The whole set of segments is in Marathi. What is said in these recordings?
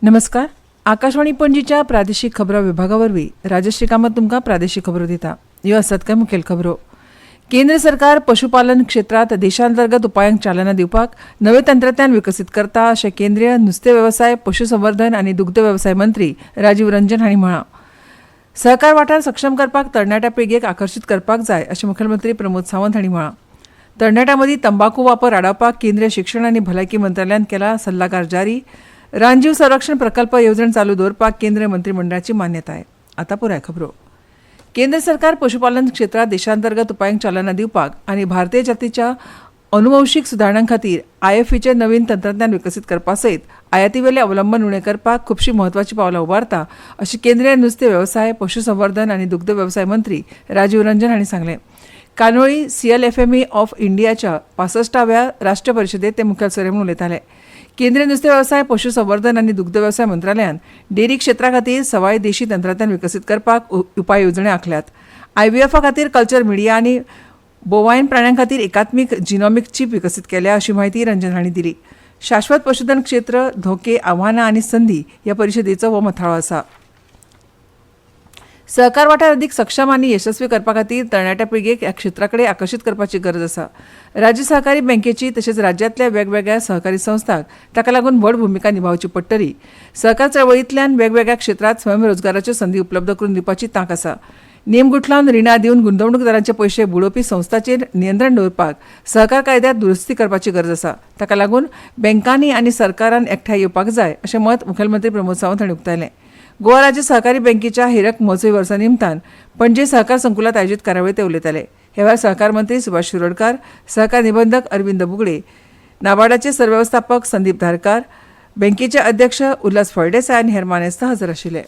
नमस्कार. आकाशवाणी पणजीच्या प्रादेशीक खबरां विभागावरवीं राजश्री कामत तुमकां प्रादेशीक खबरो दिता. ह्यो आसात कांय मुखेल खबरो. केंद्र सरकार पशुपालन क्षेत्रात देशांतर्गत उपायांक चालना दिवपाक नवे तंत्रज्ञान विकसीत करता अशें केंद्रीय नुस्तें वेवसाय, पशुसंवर्धन आनी दुग्ध वेवसाय मंत्री राजीव रंजन हांणी म्हळां. सहकार वाठार सक्षम करपाक तरणाट्या पिळगेक आकर्शीत करपाक जाय अशें मुखेलमंत्री प्रमोद सावंत हांणी म्हळां. तरणाट्यां मदीं तंबाखू वापर आडावपाक केंद्रीय शिक्षण आनी भलायकी मंत्रालयान केला सल्लागार जारी. रानजीव संरक्षण प्रकल्प येवजण चालू दवरपाक केंद्रीय मंत्रिमंडळाची मान्यताय. आतां पुराय खबरो. केंद्र सरकार पशुपालन क्षेत्रात देशांतर्गत उपायांक चालना दिवपाक आनी भारतीय जातीच्या अनुवंशीक सुदारणां खातीर IFEचे नवीन तंत्रज्ञान विकसीत करपा सयत आयातीवेलें अवलंबन उणें करपाक खुबशीं म्हत्वाचीं पावलां उबारता अशें केंद्रीय नुस्तें वेवसाय, पशुसंवर्धन आनी दुग्ध वेवसाय मंत्री राजीव रंजन हांणी सांगलें. कानोळी CLFME ऑफ इंडियाच्या 65व्या राष्ट्रीय परिशदेंत ते मुखेल सोयरे म्हणून उलयताले. केंद्रीय नुस्तें वेवसाय, पशुसंवर्धन आनी दुग्ध वेवसाय मंत्रालयान डेरी क्षेत्रा खातीर सवाय देशी तंत्रज्ञान विकसीत करपाक उपाय येवजण्यो आंखल्यात. IVF खातीर कल्चर मिडिया आनी बोवायन प्राण्यां खातीर एकात्मीक जिनॉमीक चीप विकसीत केल्या अशी माहिती रंजन हांणी दिली. शाश्वत पशुधन क्षेत्र, धोके, आव्हानां आनी संदी ह्या परिशदेचो हो मथाळो आसा. सहकार वाठार अदीक सक्षम आनी यशस्वी करपा खातीर तरणाट्या पिळगेक ह्या क्षेत्रा कडेन आकर्शीत करपाची गरज आसा. राज्य सहकारी बँकेची तशेंच राज्यांतल्या वेगवेगळ्या सहकारी संस्थांक ताका लागून व्हड भुमिका निभावची पडटली. सहकार चळवळींतल्यान वेगवेगळ्या क्षेत्रांत स्वयंरोजगाराच्यो संदी उपलब्ध करून दिवपाची तांक आसा. नेम गुठलावन रिणां दिवन गुंतवणूकदारांचे पयशे बुडोवपी संस्थांचेर नियंत्रण दवरपाक सहकार कायद्यांत दुरुस्ती करपाची गरज आसा. ताका लागून बँकांनी आनी सरकारान एकठांय येवपाक जाय अशें मत मुखेलमंत्री प्रमोद सावंत हांणी उक्तायलें. गोवा राज्य सहकारी बँकेच्या हिरक महोत्सवी वर्सा निमतान पणजे सहकार संकुलात आयोजीत कार्यावळीत ते उलयताले. ह्या वेळार सहकार मंत्री सुभाष शिरोडकार, सहकार निबंधक अरविंद बुगडे, नाबार्डाचे सरवेवस्थापक संदीप धारकार, बँकेचे अध्यक्ष उल्हास फळदेसाय आनी हेर मानेस्त हजर आशिल्ले.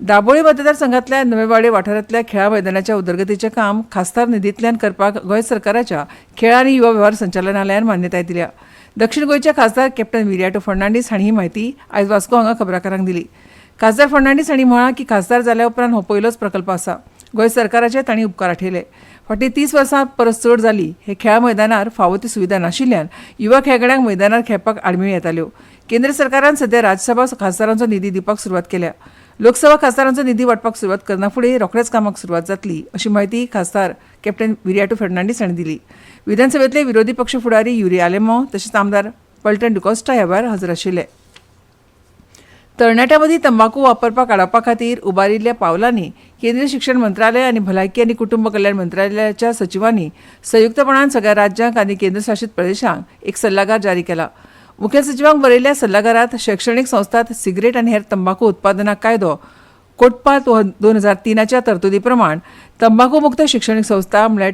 दाबोळी मतदारसंघातल्या नवेवाडे वाठारांतल्या खेळा मैदानाच्या उदरगतीचें काम खासदार निधींतल्यान करपाक गोंय सरकाराच्या खेळ आनी युवा वेव्हार संचालनालयान मान्यताय दिल्या. दक्षिण गोंयचे खासदार कॅप्टन विरियाटो फर्नांडीस हांणी ही म्हायती आयज वास्को हांगा खबराकारांक दिली. खासदार फर्नांडीस हांणी म्हळां की खासदार जाल्या उपरांत हो पयलोच प्रकल्प आसा. गोंय सरकाराचे तांणी उपकार आठयले. फाटीं 30 वर्सां परस चड जाली हे खेळा मैदानार फावो ती सुविधा नाशिल्ल्यान युवा खेळगड्यांक मैदानार खेळपाक आडमेळी येताल्यो. केंद्र सरकारान सध्या राज्यसभा खासदारांचो निधी दिवपाक सुरवात केल्या. लोकसभा खासदारांचो निधी वांटपाक सुरवात करना फुडें रोखडेच कामाक सुरवात जातली अशी माहिती खासदार कॅप्टन विरियाटो फर्नांडीस हांणी दिली. विधानसभेतले विरोधी पक्ष फुडारी युरी आलेमो तशेंच आमदार पल्टन डिकोस्टा ह्या वेळार हजर आशिल्ले. तरणाट्यां मदीं तंबाखू वापरपाक आडावपा खातीर उबारिल्ल्या पावलांनी केंद्रीय शिक्षण मंत्रालय आनी भलायकी आनी कुटुंब कल्याण मंत्रालयाच्या सचिवांनी संयुक्तपणान सगळ्या राज्यांक आनी केंद्रशासीत प्रदेशांक एक सल्लागार जारी केला. मुखेल सचिवांक बरयल्ल्या सल्लागारांत शैक्षणीक संस्थांत सिगरेट आनी हेर तंबाखू उत्पादनां कायदो कोटपात 2003च्या तरतुदी प्रमाण तंबाखू मुक्त शिक्षणीक संस्था म्हळ्यार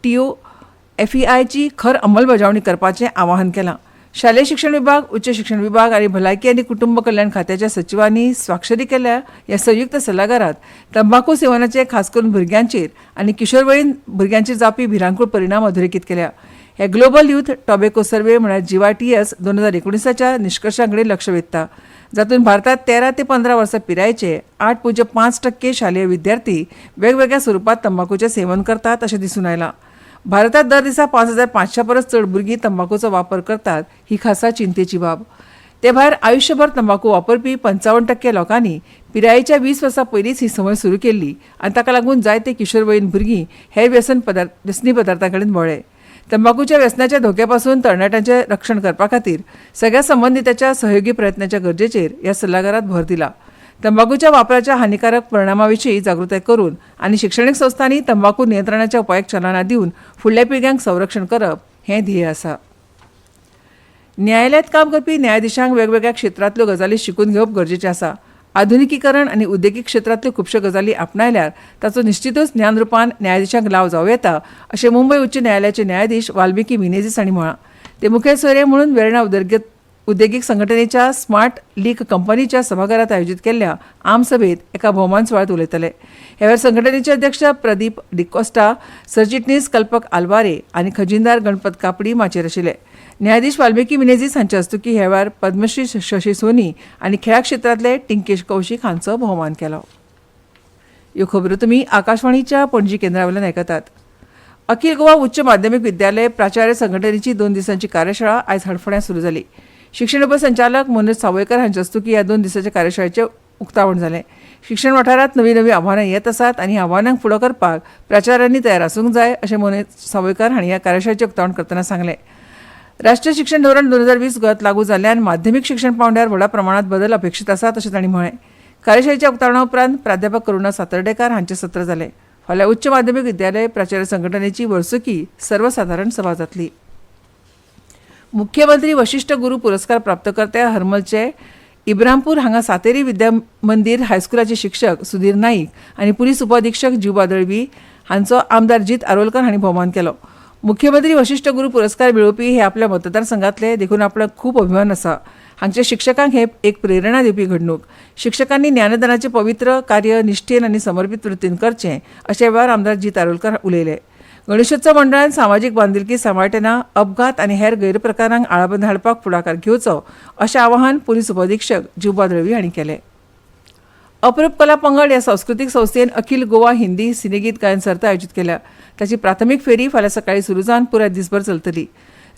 TOFEIची खर अंमलबजावणी करपाचें आवाहन केलां. शालेय शिक्षण विभाग, उच्च शिक्षण विभाग आनी भलायकी आनी कुटुंब कल्याण खात्याच्या सचिवांनी स्वाक्षरी केल्या ह्या संयुक्त सल्लागारांत तंबाखू सेवनाचे खास करून भुरग्यांचेर आनी किशोरवयीन भुरग्यांचेर जावपी भिरांकूळ परिणाम अधोरेखीत केल्या. हे ग्लोबल यूथ टॉबॅको सर्वे म्हळ्यार GYTS 2019च्या निश्कर्शांकडे लक्ष वेधता. जातून भारतात 13 ते 15 वर्सां पिरायेचे 8.5% शालेय विद्यार्थी वेगवेगळ्या स्वरुपात तंबाखूचें सेवन करतात अशें दिसून आयलां. भारतात दर दिसा 5,500 परस चड भुरगीं तंबाखूचो वापर करतात ही खासा चिंतेची बाब. ते भायर आयुश्यभर तंबाखू वापरपी 55% लोकांनी पिरायेच्या 20 वर्सां पयलींच ही संवय सुरू केल्ली आनी ताका लागून जायते किशोरवयीन भुरगीं हेर व्यसनी पदार्थां कडेन वळे. तंबाखूच्या व्यसनाच्या धोक्यापासून तरणाट्यांचे रक्षण करपा खातीर सगळ्या संबंधितांच्या सहयोगी प्रयत्नाच्या गरजेचेर ह्या सल्लागारांत भर दिला. तंबाखूच्या वापराच्या हानिकारक परिणामाविशीं जागृताय करून आनी शिक्षणीक संस्थांनी तंबाखू नियंत्रणाच्या उपायाक चालना दिवन फुडल्या पिळग्यांक संरक्षण करप हें ध्येय आसा. न्यायालयांत काम करपी न्यायाधीशांक वेगवेगळ्या क्षेत्रांतल्यो गजाली शिकून घेवप गरजेचें आसा. आधुनिकीकरण आनी उद्देगीक क्षेत्रांतल्यो खुबश्यो गजाली आपणायल्यार ताचो निश्चितूच ज्ञान रुपान न्यायाधीशांक लाव जावं येता अशें मुंबय उच्च न्यायालयाचे न्यायाधीश वाल्मिकी मिनेझीस हांणी म्हळां. ते मुखेल सोयरे म्हणून वेर्णा उद्देगीक संघटनेच्या स्मार्ट लीग कंपनीच्या सभाघरांत आयोजीत केल्ल्या आमसभेत एका भोवमान सुवाळ्यात उलयताले. ह्या वेळार संघटनेचे अध्यक्ष प्रदीप डिकोस्टा, सरचिटणीस कल्पक आल्वारे आनी खजिनदार गणपत कापडी माचयेर आशिल्ले. न्यायाधीश वाल्मिकी मिनेझीस हांचे हस्तुकी ह्या वेळार पद्मश्री शशी सोनी आनी खेळा क्षेत्रांतले टिंकेश कौशिक हांचो भोवमान केलो. ह्यो खबरो तुमी आकाशवाणीच्या पणजी केंद्रावेल्यान आयकतात. अखिल गोवा उच्च माध्यमीक विद्यालय प्राचार्य संघटनेची 2 दिसांची कार्यशाळा आयज हडफोण्यां सुरू जाली. शिक्षण उपसंचालक मनोज सावयकर हांचे हस्तुकी ह्या 2 दिसांच्या कार्यशाळेचे उक्तावण जालें. शिक्षण वाठारांत नवीं नवीं आव्हानां येत आसात आनी आव्हानांक फुडो करपाक प्राचार्यांनी तयार आसूंक जाय अशें मनोज सावयकर हांणी ह्या कार्यशाळेचें उक्तावण करतना सांगलें. राष्ट्रीय शिक्षण धोरण 2020 गोंयांत लागू जाल्ल्यान माध्यमीक शिक्षण पांवड्यार व्हड प्रमाणांत बदल अपेक्षीत आसात अशें तांणी म्हळें. कार्यशाळेच्या उक्तावणा उपरांत प्राध्यापक करुणा सातर्डेकार हांचें सत्र जालें. फाल्यां उच्च माध्यमीक विद्यालय प्राचार्य संघटनेची वर्सुकी सर्वसाधारण सभा जातली. मुख्यमंत्री वशिष्ठ गुरू पुरस्कार प्राप्तकर्ते हरमलचे इब्रामपूर हांगा सातेरी विद्या मंदिर हायस्कुलाचे शिक्षक सुधीर नाईक आनी पुलीस उपअधीक्षक जिवा दळवी हांचो आमदार जीत आरोलकर हांणी भोवमान केलो. मुख्यमंत्री वशिष्ठ गुरू पुरस्कार मेळोवपी हे आपल्या मतदारसंघातले देखून आपल्याक खूब अभिमान आसा. हांगच्या शिक्षकांक हे एक प्रेरणा दिवपी घडणूक. शिक्षकांनी ज्ञानदानाचे पवित्र कार्य निश्ठेन आनी समर्पित वृत्तीन करचें अशे वेळार आमदार जीत आरोलकर उलयले. गणेशोत्सव मंडळान सामाजीक बांदिलकी सांबाळटना अपघात आनी हेर गैरप्रकारांक आळाबंद हाडपाक फुडाकार घेवचो अशें आवाहन पुलीस उपअधीक्षक जिवा दळवी हांणी केलें. अपरूप कला पंगड ह्या सांस्कृतीक संस्थेन अखिल गोवा हिंदी सिनेगीत गायन सर्त आयोजीत केल्या. ताची प्राथमीक फेरी फाल्यां सकाळीं सुरू जावन पुराय दिसभर चलतली.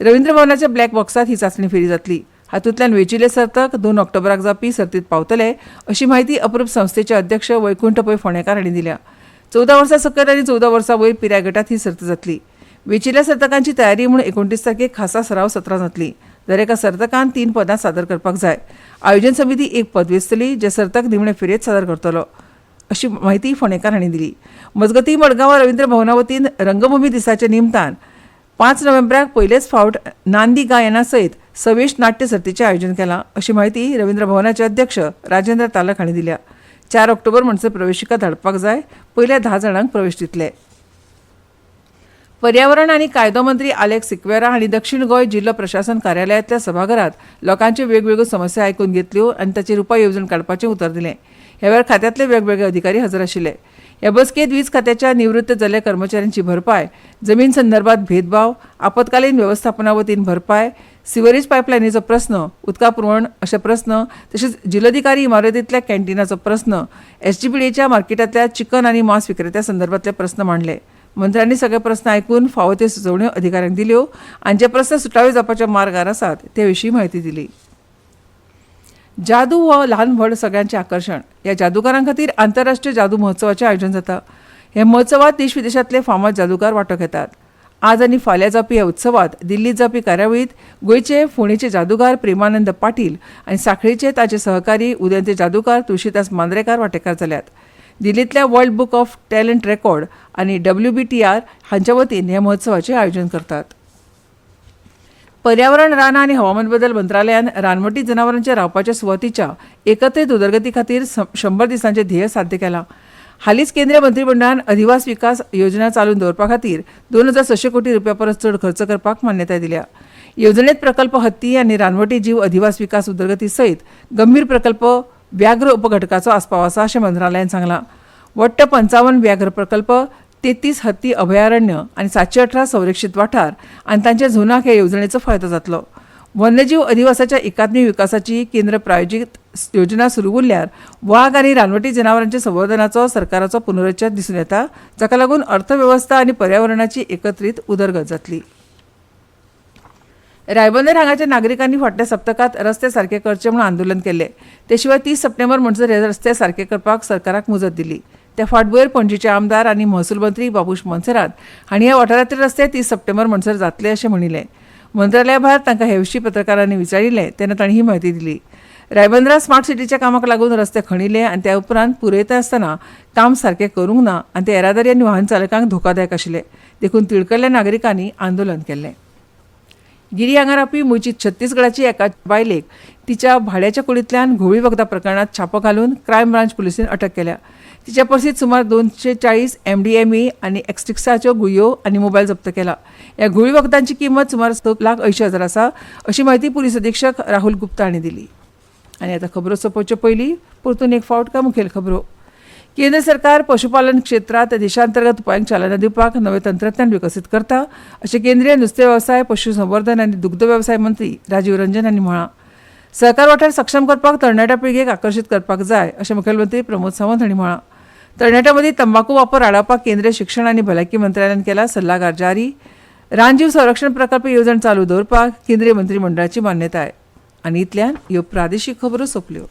रवींद्र भवनाच्या ब्लॅक बॉक्सात ही चांचणी फेरी जातली. हातूंतल्यान वेंचिल्ले सर्तक 2 ऑक्टोबराक जावपी सर्तींत पावतले अशी माहिती अपरूप संस्थेचे अध्यक्ष वैकुंठ पै फोंडेकार हांणी दिल्या. 14 वर्सां सकयल आनी 14 वर्सां वयर पिराय गटात ही सर्त जातली. वेंचिल्ल्या सर्तकांची तयारी म्हूण 29 तारखेक खासा सराव सत्रां जातली. दर एका सर्तकान 3 पदां सादर करपाक जाय. आयोजन समिती एक पद वेंचतली जे सर्तक निमणे फेरयेंत सादर करतलो अशी माहिती फोंडेकार हांणी दिली. मजगतीं मडगांव रवींद्र भवना वतीन रंगभूमी दिसाच्या निमतान 5 नोव्हेंबराक पयलेच फावट नांदी गायना सयत सवेश नाट्य सर्तीचें आयोजन केलां अशी माहिती रवींद्र भवनाचे अध्यक्ष राजेंद्र तालक हांणी दिल्या. 4 ऑक्टोबर म्हणसर प्रवेशिका धाडपाक जाय. पयल्या 10 जाणांक प्रवेश दितले. पर्यावरण आनी कायदो मंत्री आलेक्स सिक्वेरा हांणी दक्षिण गोंय जिल्लो प्रशासन कार्यालयांतल्या सभाघरांत लोकांच्यो वेगवेगळ्यो समस्या आयकून घेतल्यो आनी ताचेर उपाय येवजण काडपाचें उतर दिलें. ह्या वेळार खात्यांतले वेगवेगळे अधिकारी हजर आशिल्ले. ह्या बसकेंत वीज खात्याच्या निवृत्त जाल्ल्या कर्मचाऱ्यांची भरपाय, जमीन संदर्भात भेदभाव, आपतकालीन वेवस्थापना वतीन भरपाय, सिवरेज पायपलायनीचो प्रस्न, उदका पुरवण अशे प्रस्न, तशेंच जिल्लोधिकारी इमारतींतल्या कॅन्टीनाचो प्रस्न, एसजीपीडीच्या मार्केटांतल्या चिकन आनी मांस विक्रेत्या संदर्भातले प्रस्न मांडले. मंत्र्यांनी सगळे प्रस्न आयकून फावो त्यो सुचोवण्यो अधिकाऱ्यांक दिल्यो आनी जे प्रस्न सुटावे जावपाच्या मार्गार आसात ते विशीं म्हायती दिली. जादू हो ल्हान व्हड सगळ्यांचें आकर्शण. ह्या जादूगारां खातीर आंतरराष्ट्रीय जादू महोत्सवाचें आयोजन जाता. ह्या महोत्सवात देश विदेशांतले फामाद जादूगार वांटो घेतात. आज आनी फाल्यां जावपी ह्या उत्सवात दिल्लीत जावपी कार्यावळीत गोंयचे फोंडेचे जादूगार प्रेमानंद पाटील आनी सांखळेचे ताचे सहकारी उदेंते जादूगार तुळशीदास मांद्रेकार वांटेकार जाल्यात. दिल्लींतल्या world book of talent record आनी WBTR हांच्या वतीन ह्या महोत्सवाचें आयोजन करतात. पर्यावरण, रान आनी हवामान बदल मंत्रालयान रानवटी जनावरांच्या रावपाच्या सुवातीच्या एकत्रीत उदरगती खातीर 100 दिसांचें ध्येय साध्य केलां. हालींच केंद्रीय मंत्रिमंडळान अधिवास विकास योजना चालून दवरपा खातीर 2600 कोटी रुपया परस चड खर्च करपाक मान्यताय दिल्या. येवजणेंत प्रकल्प हत्ती आनी रानवटी जीव अधिवास विकास उदरगती सयत गंभीर प्रकल्प व्याघ्र उपघटकाचो आस्पाव आसा अशें मंत्रालयान सांगलां. वट्ट 55 व्याघ्र प्रकल्प, 33 हत्ती अभयारण्य आनी 718 संरक्षीत वाठार आनी तांच्या झोनाक ह्या येवजणेचो फायदो जातलो. वन्यजीव अधिवासाच्या एकात्मिक विकासाची केंद्र प्रायोजीत योजना सुरू उरल्यार वाघ आनी रानवटी जनावरांच्या संवर्धनाचो सरकाराचो पुनरुच्चार दिसून येता, जाका लागून अर्थवेवस्था आनी पर्यावरणाची एकत्रीत उदरगत जातली. रायबंदर हांगाच्या नागरिकांनी फाटल्या सप्तकांत रस्ते सारके करचे म्हूण आंदोलन केलें. ते शिवाय 30 सप्टेंबर म्हणसर हे रस्ते सारके करपाक सरकाराक मुजत दिली. त्या फाटभुंयेर पणजीचे आमदार आनी महसूल मंत्री बाबूश मोन्सेरात हांणी ह्या वाठारांतले रस्ते 30 सप्टेंबर म्हणसर जातले अशें म्हणिल्लें. मंत्रालया भायर तांकां हे विशीं पत्रकारांनी विचारिल्लें तेन्ना तांणी ही म्हायती दिली. रायबंदरा स्मार्ट सिटीच्या कामाक लागून रस्ते खणिल्ले आनी त्या उपरांत पुरयता आसतना काम सारकें करूंक ना आनी ते येरादारी आनी वाहन चालकांक धोकादायक आशिल्ले देखून तिडकल्ल्या नागरिकांनी आंदोलन केल्लें. गिरी हांगा रावपी मूळची छत्तीसगडाची एका बायलेक तिच्या भाड्याच्या कुडींतल्यान घोळी वखदा प्रकरणात छापो घालून क्रायम ब्रांच पुलिसेन अटक केल्या. तिच्या पर्सीत सुमार 240 MDMA आनी एक्स्ट्रिक्साच्यो गुळयो आनी मोबायल जप्त केला. ह्या घोळी वखदांची किंमत सुमार 7,80,000 आसा अशी माहिती पुलीस अधीक्षक राहुल गुप्ता हांणी दिली. आनी आतां खबरो सोंपोवचे पयलीं परतून एक फावट काय मुखेल खबरो. केंद्र सरकार पशुपालन क्षेत्रात देशांतर्गत उपायांक चालना दिवपाक नवे तंत्रज्ञान विकसीत करता अशें केंद्रीय नुस्तें वेवसाय, पशुसंवर्धन आनी दुग्ध वेवसाय मंत्री राजीव रंजन हांणी म्हळां. सहकार वाठार सक्षम करपाक तरणाट्या पिळगेक आकर्शीत करपाक जाय अशें मुखेलमंत्री प्रमोद सावंत हांणी म्हळां. तरणाट्यां मदीं तंबाखू वापर आडावपाक केंद्रीय शिक्षण आनी भलायकी मंत्रालयान केला सल्लागार जारी. रानजीव संरक्षण प्रकल्प येवजण चालू दवरपाक केंद्रीय मंत्रिमंडळाची मान्यताय. आनी इतल्यान ह्यो प्रादेशीक खबरो सोंपल्यो.